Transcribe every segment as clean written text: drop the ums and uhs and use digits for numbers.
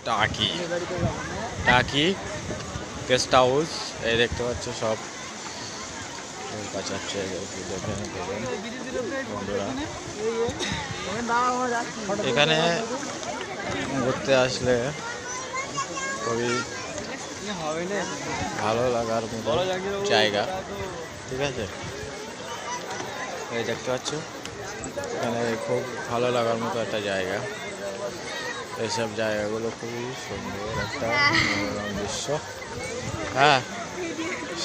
টাকি টাকি guest house এই দেখতে পাচ্ছ সব বাঁচাচ্ছে বন্ধুরা এখানে ঘুরতে আসলে খুবই ভালো লাগার মতো জায়গা ঠিক আছে এই দেখতে পাচ্ছ এখানে খুব ভালো লাগার মতো একটা জায়গা এইসব জায়গাগুলো খুবই সুন্দর একটা মনোরম দৃশ্য হ্যাঁ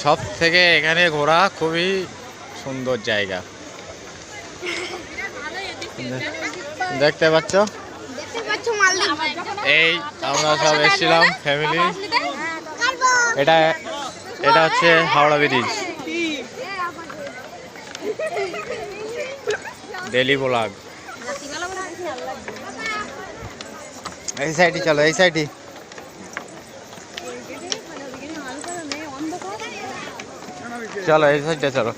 সব থেকে এখানে ঘোরা খুবই সুন্দর জায়গা দেখতে পাচ্ছ এই আমরা সব এসেছিলাম ফ্যামিলি এটা এটা হচ্ছে হাওড়া ব্রিজ ডেলি ব্লগ এই সাইডে চলো এই সাইডে চলো এই সাইডে চলো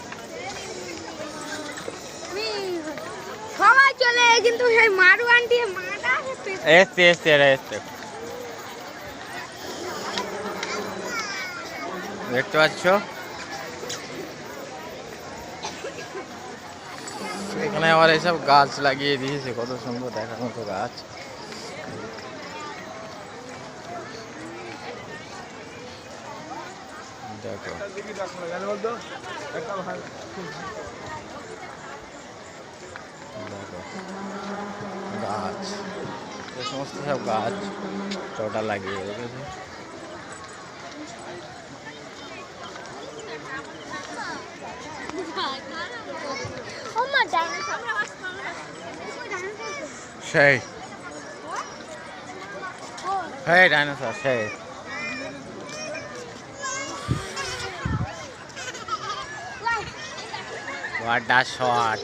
সবাই চলে কিন্তু সেই মারু আন্টি মাটা এসতে এসতে এরা এসতে দেখতে পাচ্ছ এখানে আবার এইসব গাছ লাগিয়ে দিয়েছে কত সুন্দর দেখার মতো গাছ দেখো গাছ এই সমস্ত সব গাছ ওটা লাগিয়ে রেখেছে সেই hey ডাইনোসর সেই what a shot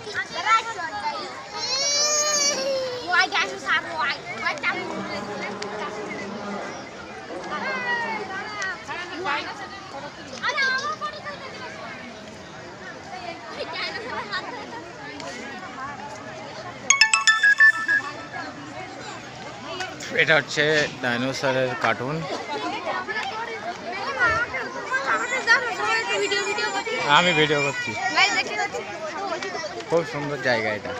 এটা হচ্ছে ডাইনোসরের কার্টুন আমি ভিডিও করছি খুব সুন্দর জায়গা এটা